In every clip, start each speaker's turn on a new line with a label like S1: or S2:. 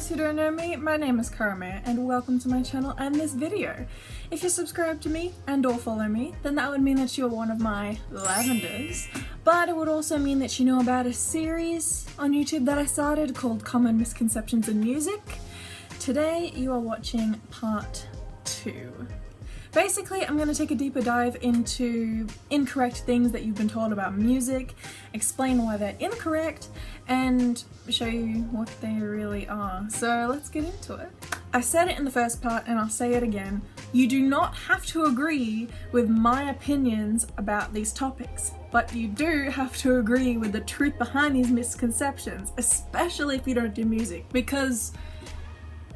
S1: those who don't know me, my name is Karaoke and welcome to my channel and this video. If you're subscribed to me and or follow me, then that would mean that you're one of my lavenders, but it would also mean that you know about a series on YouTube that I started called Common Misconceptions in Music. Today you are watching part 2. Basically, I'm going to take a deeper dive into incorrect things that you've been told about music, explain why they're incorrect, and show you what they really are. So let's get into it. I said it in the first part and I'll say it again. You do not have to agree with my opinions about these topics, but you do have to agree with the truth behind these misconceptions, especially if you don't do music, because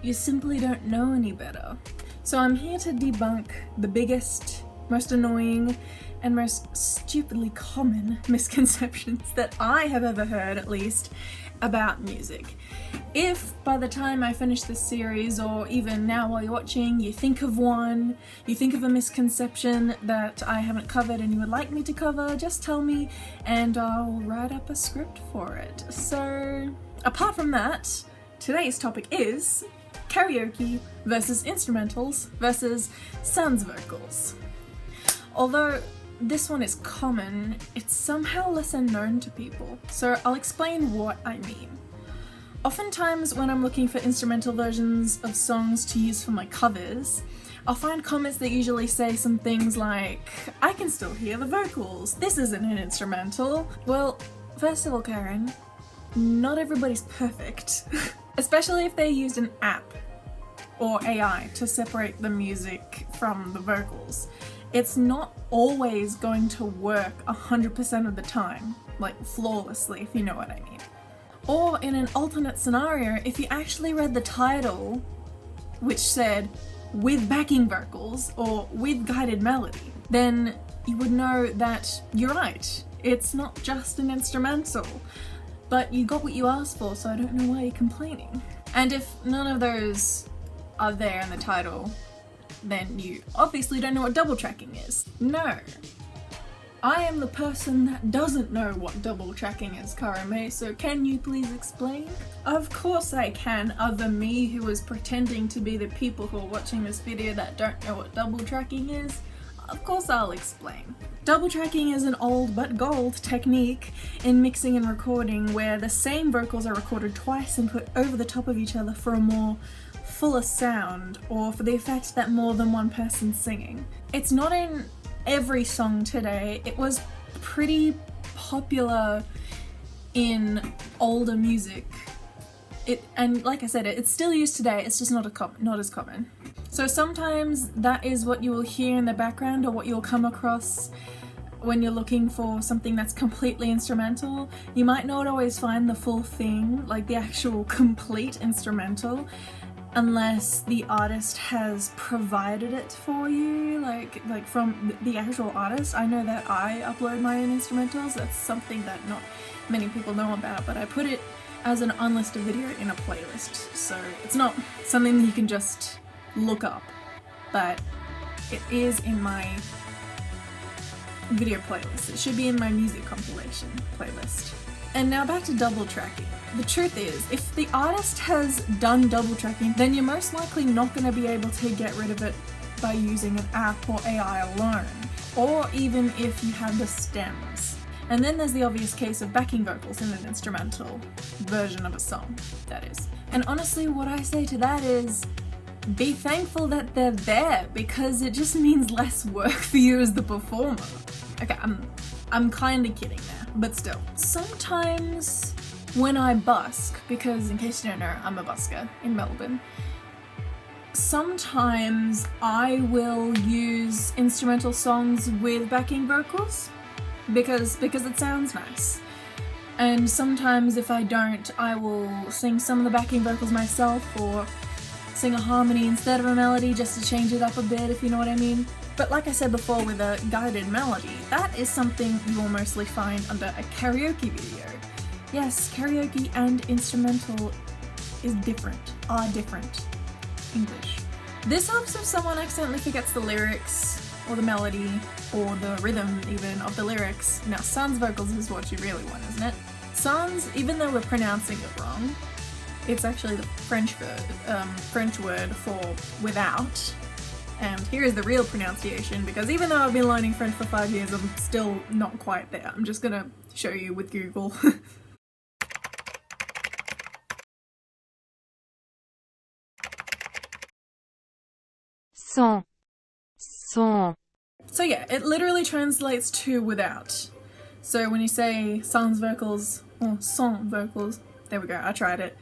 S1: you simply don't know any better. So I'm here to debunk the biggest, most annoying, and most stupidly common misconceptions that I have ever heard, at least, about music. If by the time I finish this series, or even now while you're watching, you think of one, you think of a misconception that I haven't covered and you would like me to cover, just tell me and I'll write up a script for it. So, apart from that, today's topic is karaoke versus instrumentals versus sans vocals. Although this one is common, it's somehow lesser known to people, so I'll explain what I mean. Oftentimes when I'm looking for instrumental versions of songs to use for my covers, I'll find comments that usually say some things like, I can still hear the vocals, this isn't an instrumental. Well, first of all, Karen, not everybody's perfect. Especially if they used an app or AI to separate the music from the vocals. It's not always going to work 100% of the time, like flawlessly, if you know what I mean. Or in an alternate scenario, if you actually read the title, which said with backing vocals or with guided melody, then you would know that you're right. It's not just an instrumental. But you got what you asked for, so I don't know why you're complaining. And if none of those are there in the title, then you obviously don't know what double tracking is. No. I am the person that doesn't know what double tracking is, Karame, so can you please explain? Of course I can, other me who is pretending to be the people who are watching this video that don't know what double tracking is. Of course I'll explain. Double tracking is an old but gold technique in mixing and recording where the same vocals are recorded twice and put over the top of each other for a more fuller sound, or for the effect that more than one person's singing. It's not in every song today. It was pretty popular in older music. And like I said, it's still used today, it's just not as common. So sometimes that is what you will hear in the background or what you'll come across when you're looking for something that's completely instrumental. You might not always find the full thing, like the actual complete instrumental, unless the artist has provided it for you, like from the actual artist. I know that I upload my own instrumentals, that's something that not many people know about, but I put it as an unlisted video in a playlist, so it's not something that you can just look up, but it is in my video playlist. It should be in my music compilation playlist. And now back to double tracking. The truth is, if the artist has done double tracking, then you're most likely not going to be able to get rid of it by using an app or AI alone, or even if you have the stems. And then there's the obvious case of backing vocals in an instrumental version of a song, that is. And honestly, what I say to that is, be thankful that they're there, because it just means less work for you as the performer. Okay, I'm kinda kidding there, but still. Sometimes when I busk, because in case you don't know, I'm a busker in Melbourne, sometimes I will use instrumental songs with backing vocals because it sounds nice. And sometimes if I don't, I will sing some of the backing vocals myself or sing a harmony instead of a melody just to change it up a bit, if you know what I mean. But like I said before with a guided melody, that is something you will mostly find under a karaoke video. Yes, karaoke and instrumental are different. English. This helps if someone accidentally forgets the lyrics, or the melody, or the rhythm even of the lyrics. Now sans vocals is what you really want, isn't it? Sans, even though we're pronouncing it wrong, It's actually the French word for without. And here is the real pronunciation, because even though I've been learning French for 5 years, I'm still not quite there. I'm just gonna show you with Google.
S2: Sans. Sans.
S1: So yeah, it literally translates to without. So when you say sans vocals, or sans vocals, there we go, I tried it,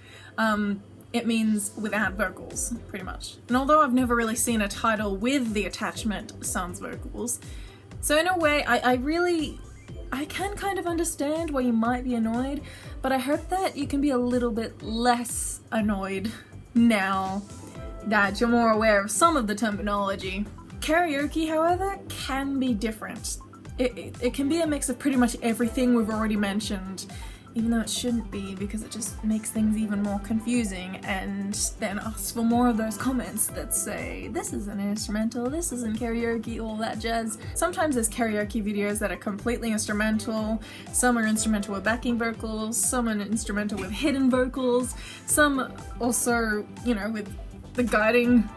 S1: it means without vocals, pretty much. And although I've never really seen a title with the attachment sans vocals, so in a way, I can kind of understand why you might be annoyed, but I hope that you can be a little bit less annoyed now that you're more aware of some of the terminology. Karaoke, however, can be different. It can be a mix of pretty much everything we've already mentioned, even though it shouldn't be, because it just makes things even more confusing, and then asks for more of those comments that say, this isn't instrumental, this isn't karaoke, all that jazz. Sometimes there's karaoke videos that are completely instrumental, some are instrumental with backing vocals, some are instrumental with hidden vocals, some also, you know, with the guiding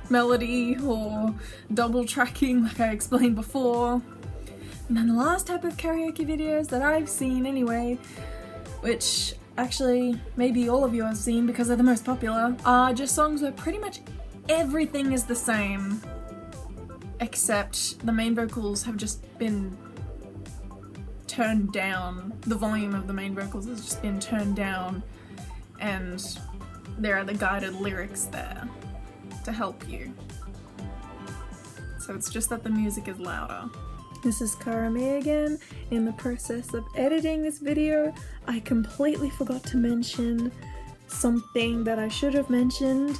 S1: melody or double tracking like I explained before. And then the last type of karaoke videos that I've seen anyway, which actually maybe all of you have seen because they're the most popular, are just songs where pretty much everything is the same, except the main vocals have just been turned down. The volume of the main vocals has just been turned down, and there are the guided lyrics there to help you. So it's just that the music is louder. This is Karaoke again. In the process of editing this video, I completely forgot to mention something that I should have mentioned,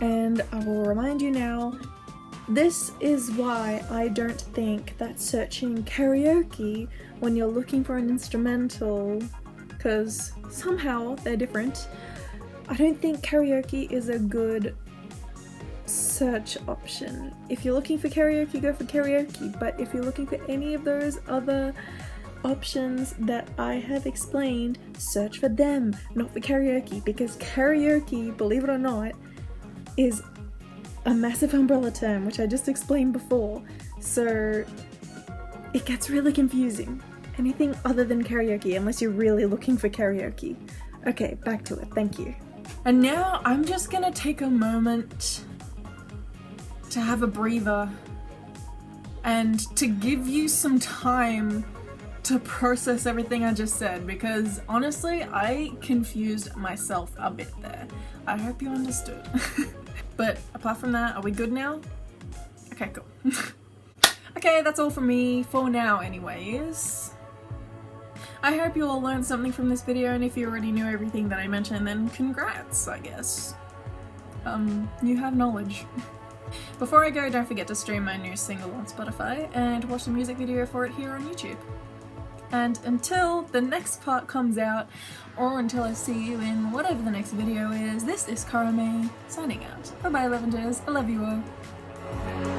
S1: and I will remind you now. This is why I don't think that searching karaoke when you're looking for an instrumental, because somehow they're different, I don't think karaoke is a good search option. If you're looking for karaoke, go for karaoke, but if you're looking for any of those other options that I have explained, search for them, not for karaoke, because karaoke, believe it or not, is a massive umbrella term, which I just explained before, so it gets really confusing. Anything other than karaoke, unless you're really looking for karaoke. Okay, back to it, thank you. And now I'm just gonna take a moment to have a breather and to give you some time to process everything I just said, because honestly I confused myself a bit there. I hope you understood. But apart from that, are we good now? Okay, cool. Okay, that's all from me for now anyways. I hope you all learned something from this video, and if you already knew everything that I mentioned, then congrats, I guess. You have knowledge. Before I go, don't forget to stream my new single on Spotify and watch the music video for it here on YouTube. And until the next part comes out, or until I see you in whatever the next video is, this is Karaoke signing out. Bye bye, Lavenders. I love you all.